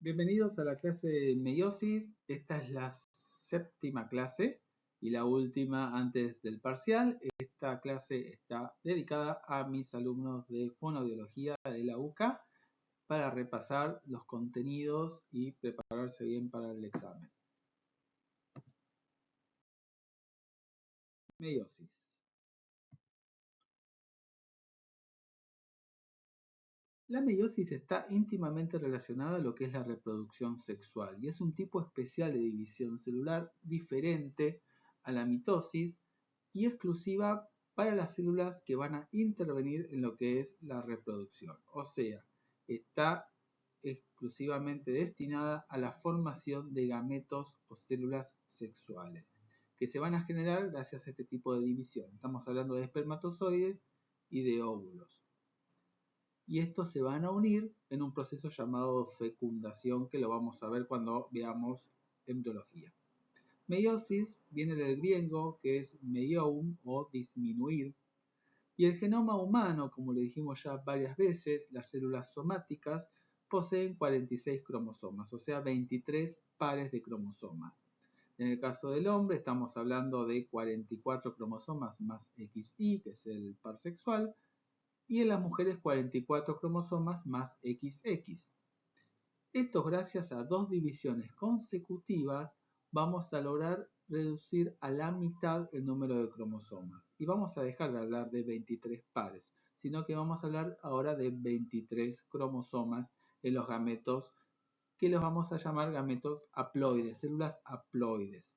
Bienvenidos a la clase de meiosis. Esta es la séptima clase y la última antes del parcial. Esta clase está dedicada a mis alumnos de fonoaudiología de la UCA para repasar los contenidos y prepararse bien para el examen. Meiosis. La meiosis está íntimamente relacionada a lo que es la reproducción sexual y es un tipo especial de división celular diferente a la mitosis y exclusiva para las células que van a intervenir en lo que es la reproducción. O sea, está exclusivamente destinada a la formación de gametos o células sexuales que se van a generar gracias a este tipo de división. Estamos hablando de espermatozoides y de óvulos. Y estos se van a unir en un proceso llamado fecundación, que lo vamos a ver cuando veamos embriología. Meiosis viene del griego, que es meioun o disminuir, y el genoma humano, como le dijimos ya varias veces, las células somáticas poseen 46 cromosomas, o sea 23 pares de cromosomas. En el caso del hombre estamos hablando de 44 cromosomas más XY, que es el par sexual, y en las mujeres 44 cromosomas más XX. Esto gracias a dos divisiones consecutivas vamos a lograr reducir a la mitad el número de cromosomas. Y vamos a dejar de hablar de 23 pares, sino que vamos a hablar ahora de 23 cromosomas en los gametos, que los vamos a llamar gametos haploides, células haploides.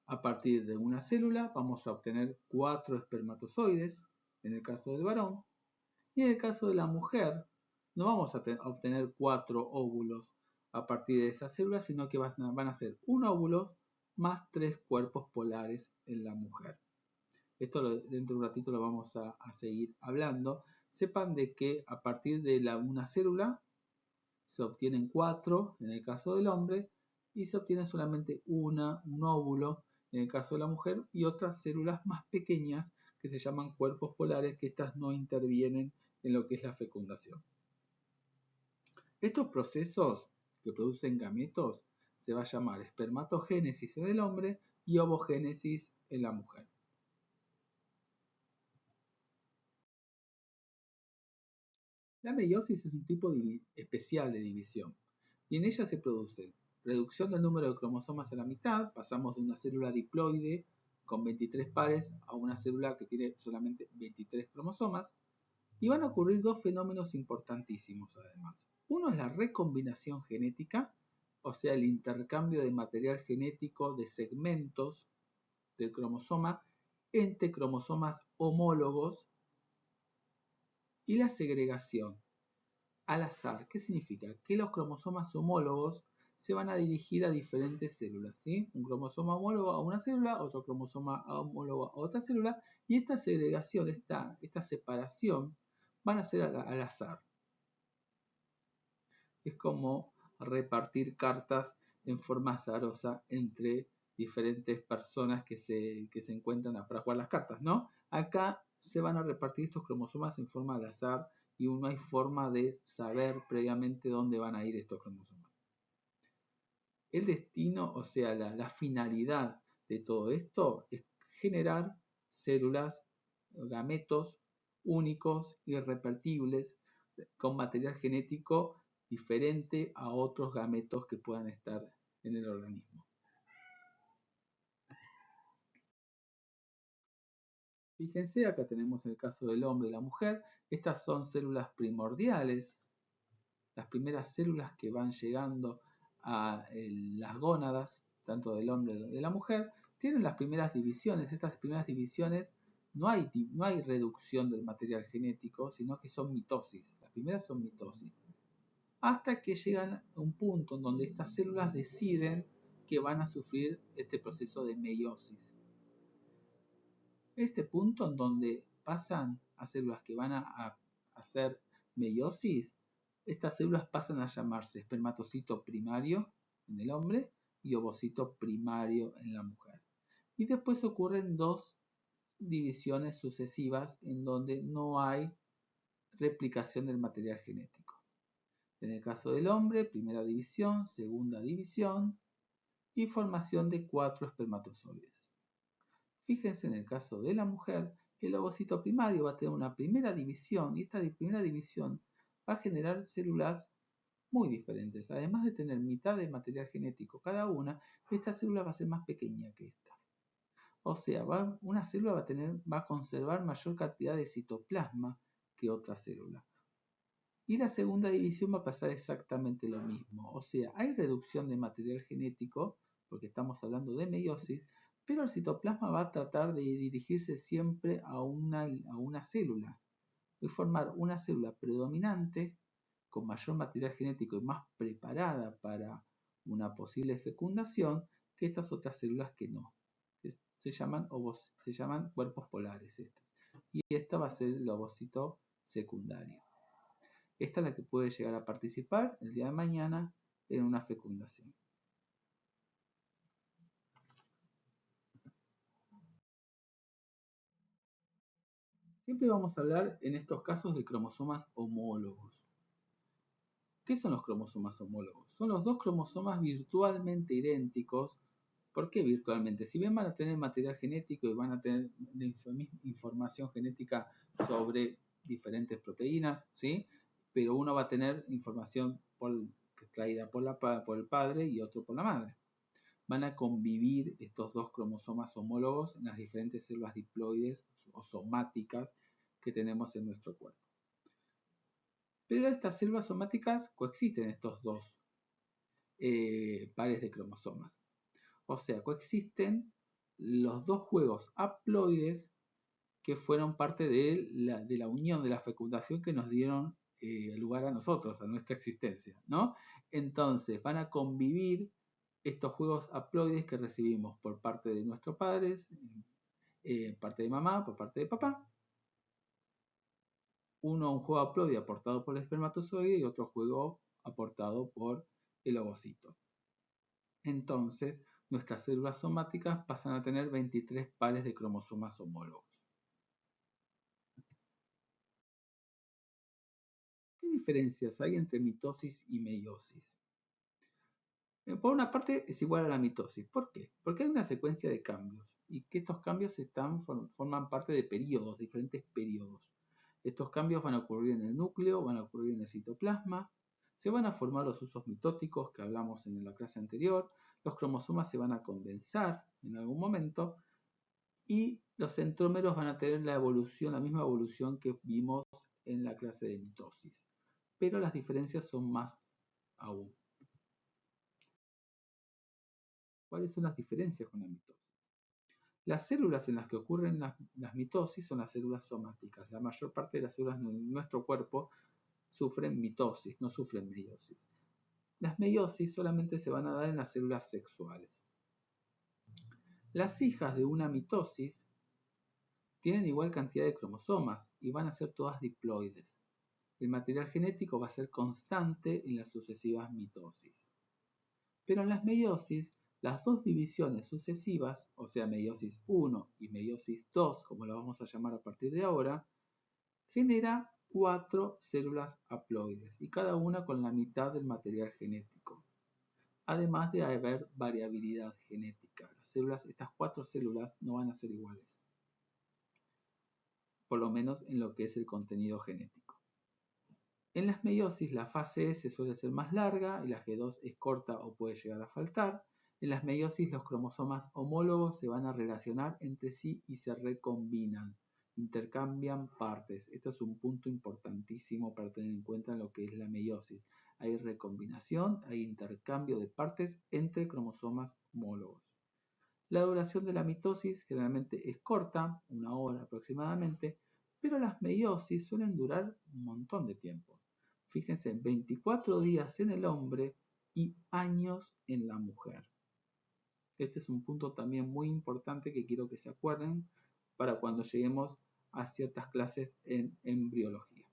A partir de una célula vamos a obtener 4 espermatozoides, en el caso del varón, y en el caso de la mujer no vamos a obtener 4 óvulos a partir de esa célula, sino que van a ser un óvulo más 3 cuerpos polares en la mujer. Esto dentro de un ratito lo vamos a seguir hablando. Sepan de que a partir de una célula se obtienen 4 en el caso del hombre y se obtiene solamente un óvulo en el caso de la mujer y otras células más pequeñas que se llaman cuerpos polares, que estas no intervienen en lo que es la fecundación. Estos procesos que producen gametos se va a llamar espermatogénesis en el hombre y ovogénesis en la mujer. La meiosis es un tipo especial de división y en ella se produce reducción del número de cromosomas a la mitad. Pasamos de una célula diploide con 23 pares a una célula que tiene solamente 23 cromosomas. Y van a ocurrir dos fenómenos importantísimos además. Uno es la recombinación genética, o sea, el intercambio de material genético de segmentos del cromosoma entre cromosomas homólogos, y la segregación al azar. ¿Qué significa? Que los cromosomas homólogos se van a dirigir a diferentes células, ¿sí? Un cromosoma homólogo a una célula, otro cromosoma homólogo a otra célula, y esta segregación, esta separación, van a ser al azar. Es como repartir cartas en forma azarosa entre diferentes personas que se encuentran para jugar las cartas, ¿no? Acá se van a repartir estos cromosomas en forma al azar y no hay forma de saber previamente dónde van a ir estos cromosomas. El destino, o sea, la finalidad de todo esto es generar células, gametos únicos, irrepetibles, con material genético diferente a otros gametos que puedan estar en el organismo. Fíjense, acá tenemos el caso del hombre y la mujer. Estas son células primordiales, las primeras células que van llegando a las gónadas, tanto del hombre como de la mujer, tienen las primeras divisiones. Estas primeras divisiones no hay reducción del material genético, sino que son mitosis. Las primeras son mitosis. Hasta que llegan a un punto en donde estas células deciden que van a sufrir este proceso de meiosis. Este punto en donde pasan a células que van a hacer meiosis, estas células pasan a llamarse espermatocito primario en el hombre y ovocito primario en la mujer. Y después ocurren dos divisiones sucesivas en donde no hay replicación del material genético. En el caso del hombre, primera división, segunda división y formación de 4 espermatozoides. Fíjense en el caso de la mujer, el ovocito primario va a tener una primera división y esta primera división va a generar células muy diferentes. Además de tener mitad de material genético cada una, esta célula va a ser más pequeña que esta. O sea, una célula va a conservar mayor cantidad de citoplasma que otra célula. Y la segunda división va a pasar exactamente lo mismo. O sea, hay reducción de material genético, porque estamos hablando de meiosis, pero el citoplasma va a tratar de dirigirse siempre a una célula. Va a formar una célula predominante con mayor material genético y más preparada para una posible fecundación que estas otras células que no. Se llaman cuerpos polares estas. Y esta va a ser el ovocito secundario. Esta es la que puede llegar a participar el día de mañana en una fecundación. Siempre vamos a hablar en estos casos de cromosomas homólogos. ¿Qué son los cromosomas homólogos? Son los dos cromosomas virtualmente idénticos. ¿Por qué virtualmente? Si bien van a tener material genético y van a tener información genética sobre diferentes proteínas, ¿sí? Pero uno va a tener información traída por el padre y otro por la madre. Van a convivir estos dos cromosomas homólogos en las diferentes células diploides o somáticas que tenemos en nuestro cuerpo. Pero estas células somáticas coexisten estos dos pares de cromosomas. O sea, coexisten los dos juegos haploides que fueron parte de la unión, de la fecundación que nos dieron lugar a nosotros, a nuestra existencia, ¿no? Entonces van a convivir estos juegos haploides que recibimos por parte de nuestros padres, parte de mamá, por parte de papá. Un juego haploide aportado por el espermatozoide y otro juego aportado por el ovocito. Entonces, nuestras células somáticas pasan a tener 23 pares de cromosomas homólogos. ¿Qué diferencias hay entre mitosis y meiosis? Por una parte es igual a la mitosis. ¿Por qué? Porque hay una secuencia de cambios y que estos cambios forman parte de periodos, diferentes periodos. Estos cambios van a ocurrir en el núcleo, van a ocurrir en el citoplasma, se van a formar los usos mitóticos que hablamos en la clase anterior, los cromosomas se van a condensar en algún momento y los centrómeros van a tener la misma evolución que vimos en la clase de mitosis. Pero las diferencias son más aún. ¿Cuáles son las diferencias con la mitosis? Las células en las que ocurren las mitosis son las células somáticas. La mayor parte de las células en nuestro cuerpo sufren mitosis, no sufren meiosis. Las meiosis solamente se van a dar en las células sexuales. Las hijas de una mitosis tienen igual cantidad de cromosomas y van a ser todas diploides. El material genético va a ser constante en las sucesivas mitosis. Pero en las meiosis, las dos divisiones sucesivas, o sea, meiosis 1 y meiosis 2, como lo vamos a llamar a partir de ahora, genera 4 células haploides y cada una con la mitad del material genético. Además de haber variabilidad genética. Estas 4 células no van a ser iguales, por lo menos en lo que es el contenido genético. En las meiosis la fase S suele ser más larga y la G2 es corta o puede llegar a faltar. En las meiosis los cromosomas homólogos se van a relacionar entre sí y se recombinan, intercambian partes. Esto es un punto importantísimo para tener en cuenta en lo que es la meiosis. Hay recombinación, hay intercambio de partes entre cromosomas homólogos. La duración de la mitosis generalmente es corta, 1 hora aproximadamente, pero las meiosis suelen durar un montón de tiempo. Fíjense, 24 días en el hombre y años en la mujer. Este es un punto también muy importante que quiero que se acuerden para cuando lleguemos a ciertas clases en embriología.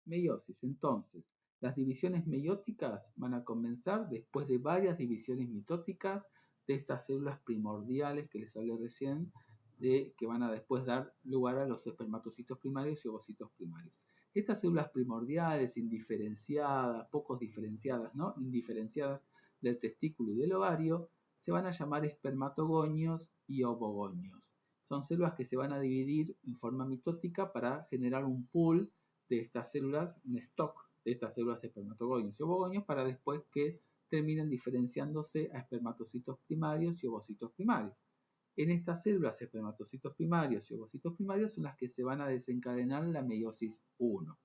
Meiosis, entonces, las divisiones meióticas van a comenzar después de varias divisiones mitóticas de estas células primordiales que les hablé recién, que van a después dar lugar a los espermatocitos primarios y ovocitos primarios. Estas células primordiales, indiferenciadas, pocos diferenciadas, ¿no? Indiferenciadas del testículo y del ovario, se van a llamar espermatogonios y ovogonios. Son células que se van a dividir en forma mitótica para generar un pool de estas células, un stock de estas células espermatogonios y ovogonios, para después que terminen diferenciándose a espermatocitos primarios y ovocitos primarios. En estas células, espermatocitos primarios y ovocitos primarios son las que se van a desencadenar la meiosis 1.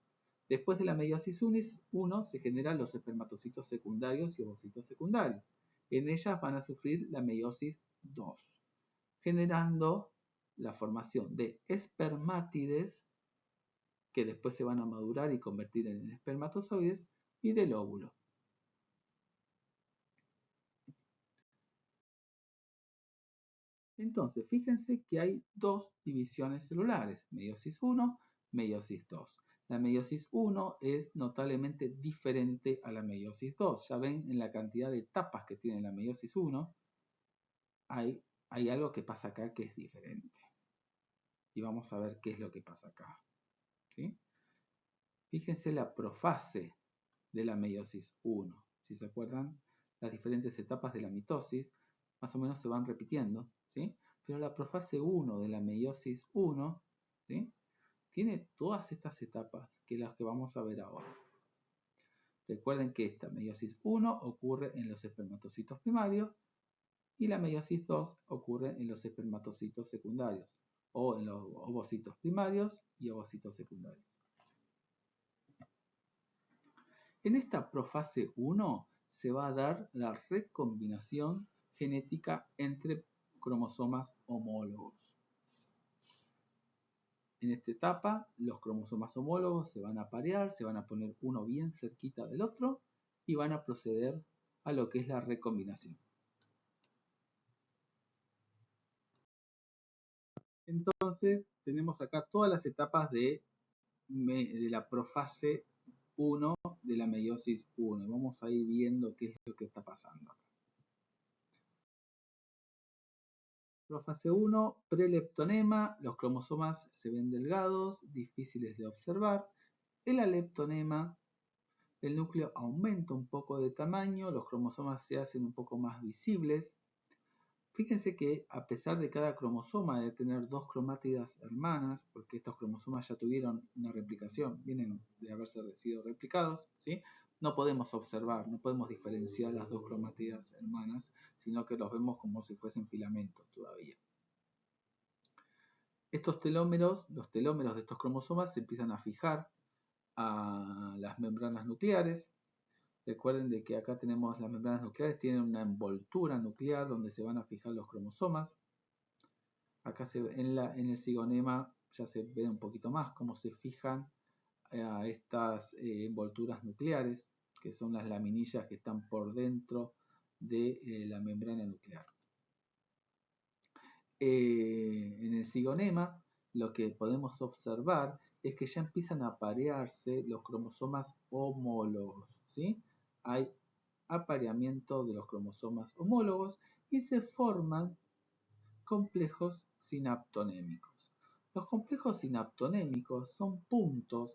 Después de la meiosis 1 se generan los espermatocitos secundarios y ovocitos secundarios. En ellas van a sufrir la meiosis 2, generando la formación de espermátides que después se van a madurar y convertir en espermatozoides y del óvulo. Entonces, fíjense que hay dos divisiones celulares, meiosis 1, meiosis 2. La meiosis 1 es notablemente diferente a la meiosis 2. Ya ven en la cantidad de etapas que tiene la meiosis 1, hay algo que pasa acá que es diferente. Y vamos a ver qué es lo que pasa acá. ¿Sí? Fíjense la profase de la meiosis 1. Si se acuerdan, las diferentes etapas de la mitosis más o menos se van repitiendo, ¿sí? Pero la profase 1 de la meiosis 1, ¿sí?, tiene todas estas etapas que las que vamos a ver ahora. Recuerden que esta meiosis 1 ocurre en los espermatocitos primarios y la meiosis 2 ocurre en los espermatocitos secundarios o en los ovocitos primarios y ovocitos secundarios. En esta profase 1 se va a dar la recombinación genética entre cromosomas homólogos. En esta etapa, los cromosomas homólogos se van a parear, se van a poner uno bien cerquita del otro y van a proceder a lo que es la recombinación. Entonces, tenemos acá todas las etapas de la profase 1 de la meiosis 1. Vamos a ir viendo qué es lo que está pasando. Profase 1, preleptonema, los cromosomas se ven delgados, difíciles de observar. El aleptonema, el núcleo aumenta un poco de tamaño, los cromosomas se hacen un poco más visibles. Fíjense que a pesar de cada cromosoma de tener dos cromátidas hermanas, porque estos cromosomas ya tuvieron una replicación, vienen de haberse sido replicados, ¿sí?, no podemos observar, no podemos diferenciar las dos cromátidas hermanas, sino que los vemos como si fuesen filamentos todavía. Estos telómeros, los telómeros de estos cromosomas se empiezan a fijar a las membranas nucleares. Recuerden de que acá tenemos las membranas nucleares, tienen una envoltura nuclear donde se van a fijar los cromosomas. Acá en el cigonema ya se ve un poquito más cómo se fijan a estas envolturas nucleares, que son las laminillas que están por dentro de la membrana nuclear. En el cigonema lo que podemos observar es que ya empiezan a aparearse los cromosomas homólogos, ¿sí? Hay apareamiento de los cromosomas homólogos y se forman complejos sinaptonémicos. Los complejos sinaptonémicos son puntos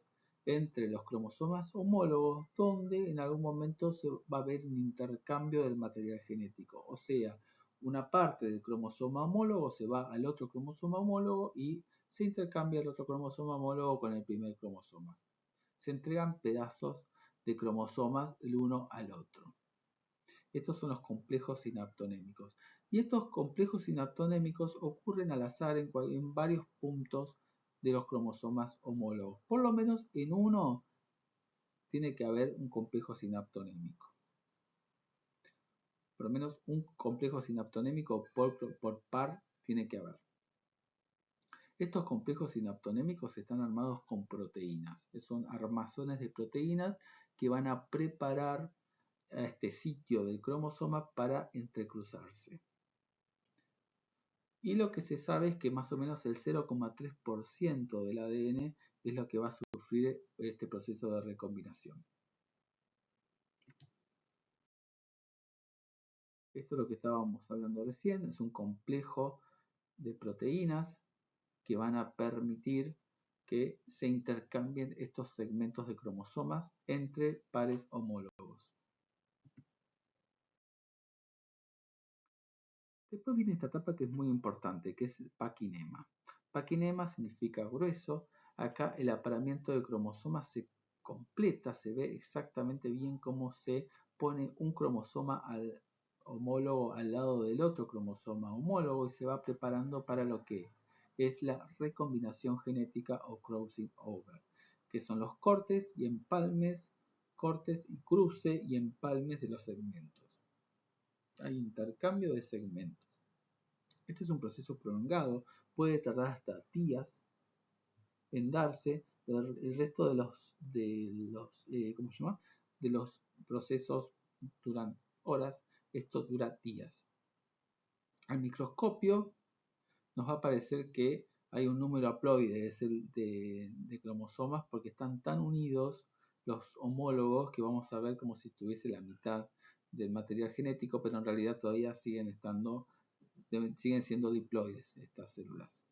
entre los cromosomas homólogos donde en algún momento se va a haber un intercambio del material genético. O sea, una parte del cromosoma homólogo se va al otro cromosoma homólogo y se intercambia el otro cromosoma homólogo con el primer cromosoma. Se entregan pedazos de cromosomas el uno al otro. Estos son los complejos sinaptonémicos. Y estos complejos sinaptonémicos ocurren al azar en varios puntos de los cromosomas homólogos. Por lo menos en uno tiene que haber un complejo sinaptonémico. Por lo menos un complejo sinaptonémico por par tiene que haber. Estos complejos sinaptonémicos están armados con proteínas. Son armazones de proteínas que van a preparar a este sitio del cromosoma para entrecruzarse. Y lo que se sabe es que más o menos el 0,3% del ADN es lo que va a sufrir este proceso de recombinación. Esto es lo que estábamos hablando recién, es un complejo de proteínas que van a permitir que se intercambien estos segmentos de cromosomas entre pares homólogos. Después viene esta etapa que es muy importante, que es el paquinema. Paquinema significa grueso. Acá el apareamiento de cromosomas se completa, se ve exactamente bien cómo se pone un cromosoma al homólogo al lado del otro cromosoma homólogo y se va preparando para lo que es la recombinación genética o crossing over, que son los cortes y empalmes, cortes y cruce y empalmes de los segmentos. Hay intercambio de segmentos. Este es un proceso prolongado, puede tardar hasta días en darse. El resto ¿cómo se llama? De los procesos duran horas, esto dura días. Al microscopio nos va a parecer que hay un número haploide de cromosomas porque están tan unidos los homólogos que vamos a ver como si estuviese la mitad del material genético, pero en realidad todavía siguen siendo diploides estas células.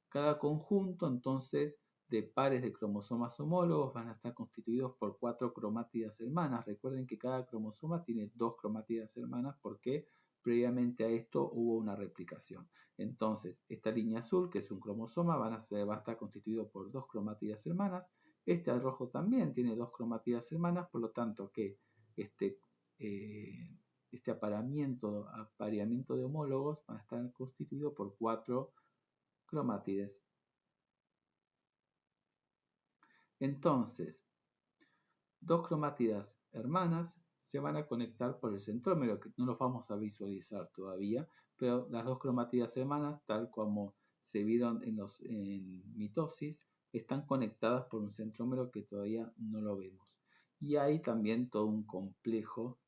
Cada conjunto entonces de pares de cromosomas homólogos van a estar constituidos por 4 cromátidas hermanas. Recuerden que cada cromosoma tiene 2 cromátidas hermanas porque previamente a esto hubo una replicación. Entonces, esta línea azul, que es un cromosoma, va a estar constituido por 2 cromátidas hermanas. Este al rojo también tiene 2 cromátidas hermanas, por lo tanto que este apareamiento de homólogos va a estar constituido por 4 cromátides. Entonces, 2 cromátidas hermanas se van a conectar por el centrómero, que no los vamos a visualizar todavía, pero las 2 cromátidas hermanas, tal como se vieron en mitosis, están conectadas por un centrómero que todavía no lo vemos. Y hay también todo un complejo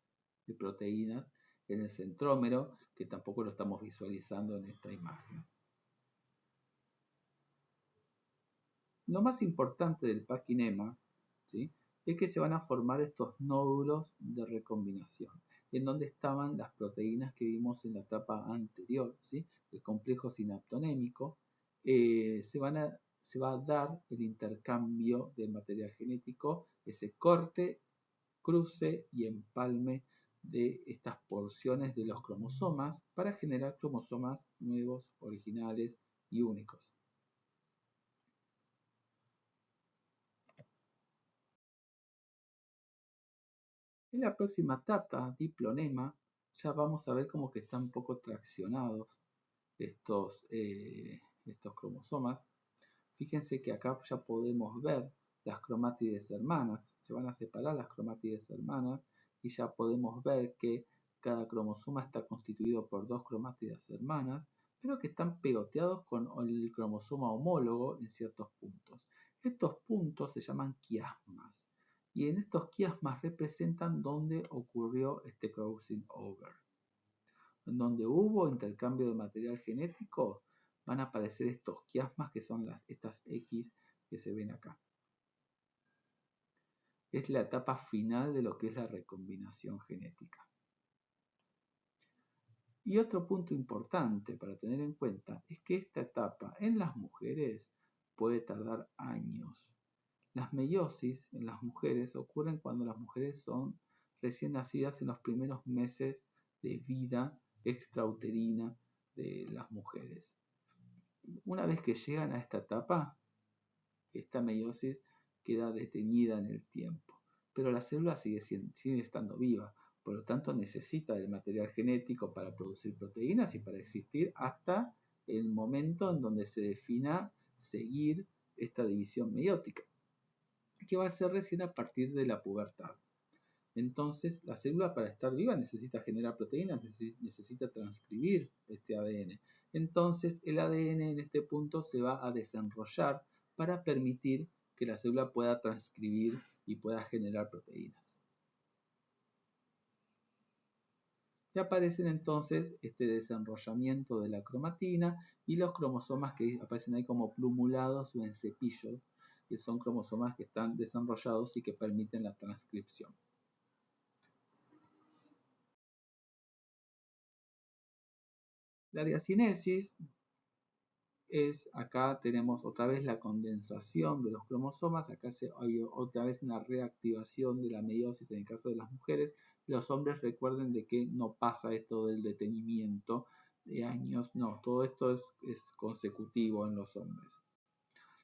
de proteínas en el centrómero que tampoco lo estamos visualizando en esta imagen. Lo más importante del paquinema, ¿sí?, es que se van a formar estos nódulos de recombinación, en donde estaban las proteínas que vimos en la etapa anterior, ¿sí?, el complejo sinaptonémico. Se va a dar el intercambio del material genético, ese corte, cruce y empalme de estas porciones de los cromosomas para generar cromosomas nuevos, originales y únicos. En la próxima etapa, diplonema, ya vamos a ver como que están un poco traccionados estos cromosomas. Fíjense que acá ya podemos ver las cromátides hermanas, se van a separar las cromátides hermanas y ya podemos ver que cada cromosoma está constituido por 2 cromátidas hermanas, pero que están pegoteados con el cromosoma homólogo en ciertos puntos. Estos puntos se llaman quiasmas. Y en estos quiasmas representan dónde ocurrió este crossing over. En donde hubo intercambio de material genético, van a aparecer estos quiasmas que son estas X que se ven acá. Es la etapa final de lo que es la recombinación genética. Y otro punto importante para tener en cuenta es que esta etapa en las mujeres puede tardar años. Las meiosis en las mujeres ocurren cuando las mujeres son recién nacidas en los primeros meses de vida extrauterina de las mujeres. Una vez que llegan a esta etapa, esta meiosis queda detenida en el tiempo, pero la célula sigue estando viva, por lo tanto necesita del material genético para producir proteínas y para existir hasta el momento en donde se defina seguir esta división meiótica, que va a ser recién a partir de la pubertad. Entonces, la célula para estar viva necesita generar proteínas, necesita transcribir este ADN. Entonces, el ADN en este punto se va a desenrollar para permitir que la célula pueda transcribir y pueda generar proteínas. Y aparecen entonces este desenrollamiento de la cromatina y los cromosomas que aparecen ahí como plumulados o en cepillo, que son cromosomas que están desenrollados y que permiten la transcripción. La diacinesis acá tenemos otra vez la condensación de los cromosomas, acá hay otra vez una reactivación de la meiosis en el caso de las mujeres. Los hombres recuerden de que no pasa esto del detenimiento de años, no, todo esto es consecutivo en los hombres.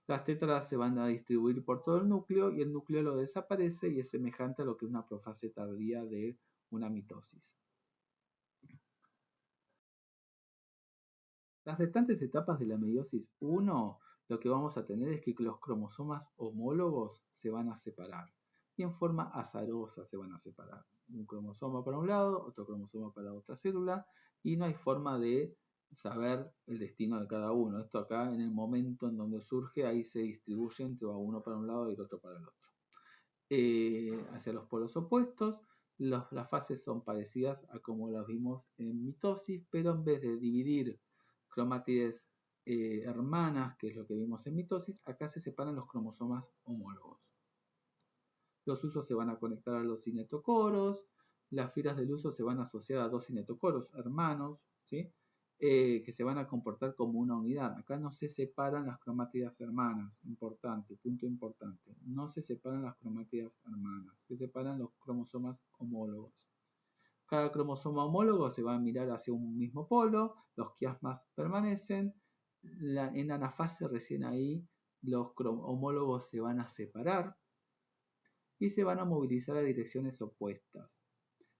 Las tétradas se van a distribuir por todo el núcleo y el núcleo desaparece y es semejante a lo que es una profase tardía de una mitosis. Las restantes etapas de la meiosis 1, lo que vamos a tener es que los cromosomas homólogos se van a separar y en forma azarosa se van a separar. Un cromosoma para un lado, otro cromosoma para otra célula y no hay forma de saber el destino de cada uno. Esto acá en el momento en donde surge, ahí se distribuyen, va uno para un lado y el otro para el otro. Hacia los polos opuestos, las fases son parecidas a como las vimos en mitosis, pero en vez de dividir cromátides hermanas, que es lo que vimos en mitosis, acá se separan los cromosomas homólogos. Los usos se van a conectar a los cinetocoros, las filas del uso se van a asociar a dos cinetocoros hermanos, ¿sí? Que se van a comportar como una unidad. Acá no se separan las cromátidas hermanas, importante, punto importante. No se separan las cromátidas hermanas, se separan los cromosomas homólogos. Cada cromosoma homólogo se va a mirar hacia un mismo polo, los quiasmas permanecen, en anafase recién ahí los homólogos se van a separar y se van a movilizar a direcciones opuestas.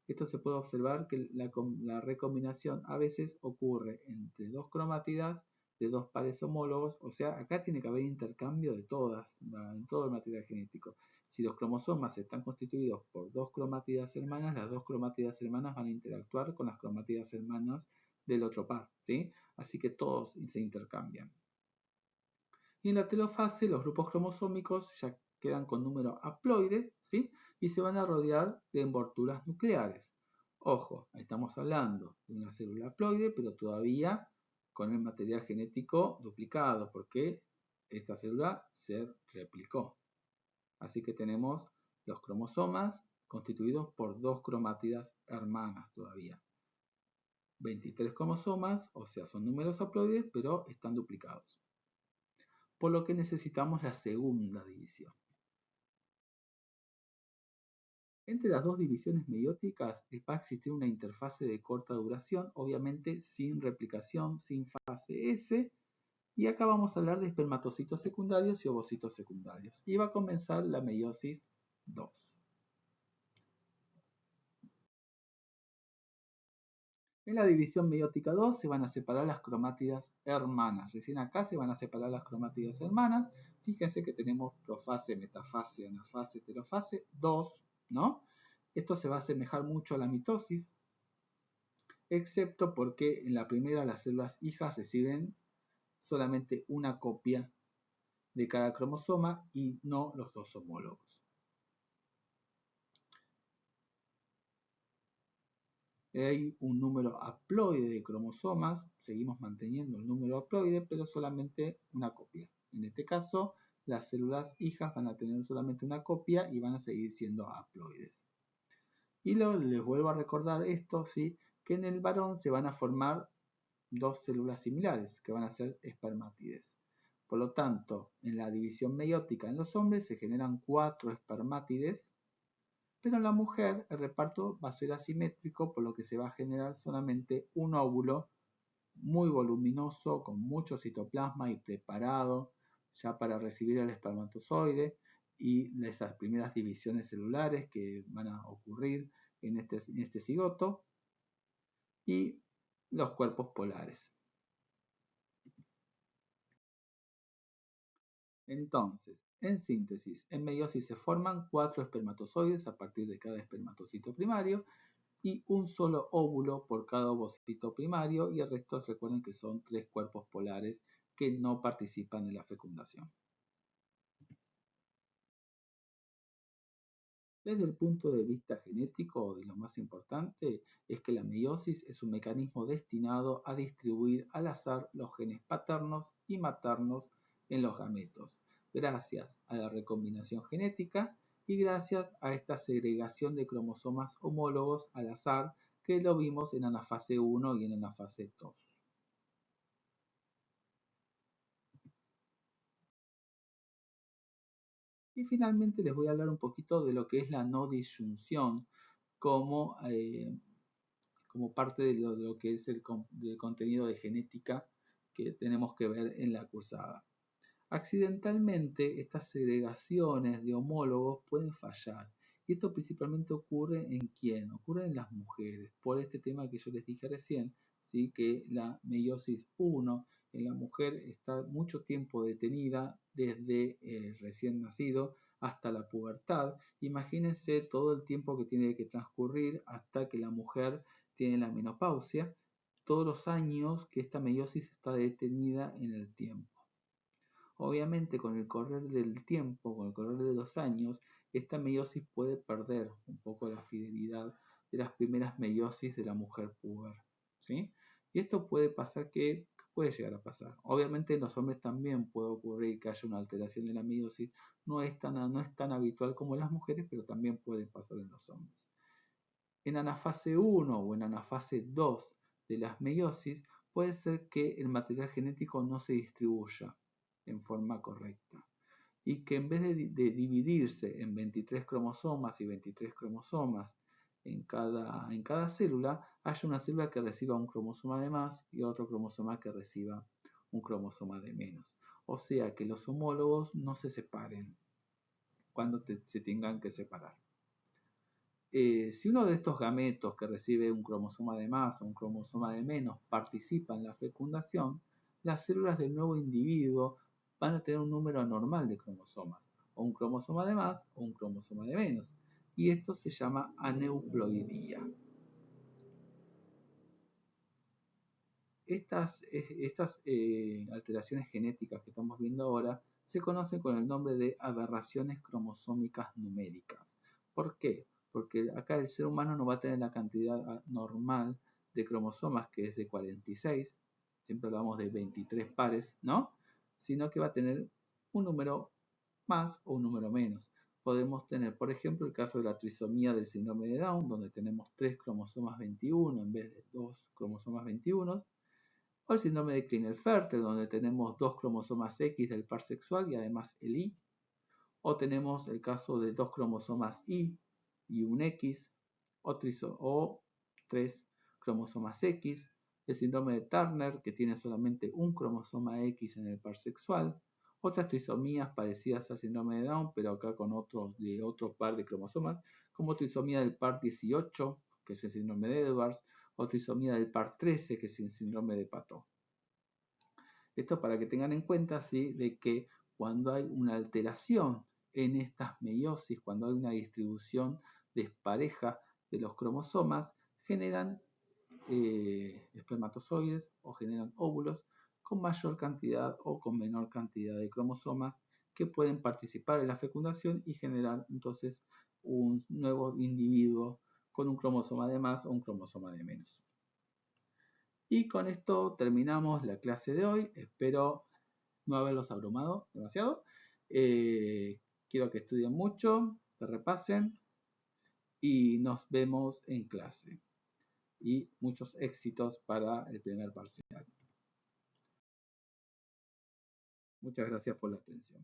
Esto se puede observar que la recombinación a veces ocurre entre dos cromátidas de dos pares homólogos, o sea, acá tiene que haber intercambio de todas, en todo el material genético. Si los cromosomas están constituidos por dos cromátidas hermanas, las dos cromátidas hermanas van a interactuar con las cromátidas hermanas del otro par, ¿sí? Así que todos se intercambian. Y en la telofase los grupos cromosómicos ya quedan con número haploide, ¿sí? Y se van a rodear de envolturas nucleares. Ojo, estamos hablando de una célula haploide, pero todavía con el material genético duplicado, porque esta célula se replicó. Así que tenemos los cromosomas constituidos por dos cromátidas hermanas todavía. 23 cromosomas, o sea, son números haploides, pero están duplicados. Por lo que necesitamos la segunda división. Entre las dos divisiones meióticas va a existir una interfase de corta duración, obviamente sin replicación, sin fase S, y acá vamos a hablar de espermatocitos secundarios y ovocitos secundarios. Y va a comenzar la meiosis 2. En la división meiótica 2 se van a separar las cromátidas hermanas. Recién acá se van a separar las cromátidas hermanas. Fíjense que tenemos profase, metafase, anafase, telofase 2, ¿no? Esto se va a asemejar mucho a la mitosis, excepto porque en la primera las células hijas reciben solamente una copia de cada cromosoma y no los dos homólogos. Hay un número haploide de cromosomas, seguimos manteniendo el número haploide, pero solamente una copia. En este caso, las células hijas van a tener solamente una copia y van a seguir siendo haploides. Y les vuelvo a recordar esto, ¿sí? Que en el varón se van a formar dos células similares, que van a ser espermátides. Por lo tanto, en la división meiótica en los hombres se generan 4 espermátides, pero en la mujer el reparto va a ser asimétrico, por lo que se va a generar solamente un óvulo muy voluminoso, con mucho citoplasma y preparado ya para recibir el espermatozoide y esas primeras divisiones celulares que van a ocurrir en este cigoto y los cuerpos polares. Entonces, en síntesis, en meiosis se forman 4 espermatozoides a partir de cada espermatocito primario y un solo óvulo por cada ovocito primario y el resto recuerden que son 3 cuerpos polares que no participan en la fecundación. Desde el punto de vista genético, y lo más importante, es que la meiosis es un mecanismo destinado a distribuir al azar los genes paternos y maternos en los gametos, gracias a la recombinación genética y gracias a esta segregación de cromosomas homólogos al azar que lo vimos en anafase 1 y en anafase 2. Y finalmente les voy a hablar un poquito de lo que es la no disyunción como, como parte de lo que es del contenido de genética que tenemos que ver en la cursada. Accidentalmente, estas segregaciones de homólogos pueden fallar. Y esto principalmente ocurre en quién? Ocurre en las mujeres, por este tema que yo les dije recién, ¿sí? Que la meiosis 1 en la mujer está mucho tiempo detenida desde el recién nacido hasta la pubertad. Imagínense todo el tiempo que tiene que transcurrir hasta que la mujer tiene la menopausia, todos los años que esta meiosis está detenida en el tiempo. Obviamente con el correr del tiempo, con el correr de los años, esta meiosis puede perder un poco la fidelidad de las primeras meiosis de la mujer puber, ¿sí? Y esto puede pasar puede llegar a pasar. Obviamente en los hombres también puede ocurrir que haya una alteración de la meiosis, no es tan habitual como en las mujeres, pero también puede pasar en los hombres. En anafase 1 o en anafase 2 de las meiosis puede ser que el material genético no se distribuya en forma correcta y que en vez de dividirse en 23 cromosomas y 23 cromosomas en cada célula, haya una célula que reciba un cromosoma de más y otro cromosoma que reciba un cromosoma de menos. O sea que los homólogos no se separen cuando se tengan que separar. Si uno de estos gametos que recibe un cromosoma de más o un cromosoma de menos participa en la fecundación, las células del nuevo individuo van a tener un número anormal de cromosomas, o un cromosoma de más o un cromosoma de menos, y esto se llama aneuploidía. Estas alteraciones genéticas que estamos viendo ahora se conocen con el nombre de aberraciones cromosómicas numéricas. ¿Por qué? Porque acá el ser humano no va a tener la cantidad normal de cromosomas, que es de 46, siempre hablamos de 23 pares, ¿no? Sino que va a tener un número más o un número menos. Podemos tener, por ejemplo, el caso de la trisomía del síndrome de Down, donde tenemos 3 cromosomas 21 en vez de 2 cromosomas 21, o el síndrome de Klinefelter, donde tenemos 2 cromosomas X del par sexual y además el Y, o tenemos el caso de 2 cromosomas Y y un X, o 3 cromosomas X, el síndrome de Turner, que tiene solamente un cromosoma X en el par sexual, otras trisomías parecidas al síndrome de Down, pero acá con otro par de cromosomas, como trisomía del par 18, que es el síndrome de Edwards, o trisomía del par 13, que es el síndrome de Patot. Esto para que tengan en cuenta, ¿sí?, de que cuando hay una alteración en estas meiosis, cuando hay una distribución despareja de los cromosomas, generan espermatozoides o generan óvulos con mayor cantidad o con menor cantidad de cromosomas que pueden participar en la fecundación y generar entonces un nuevo individuo con un cromosoma de más o un cromosoma de menos. Y con esto terminamos la clase de hoy. Espero no haberlos abrumado demasiado. Quiero que estudien mucho, que repasen y nos vemos en clase. Y muchos éxitos para el primer parcial. Muchas gracias por la atención.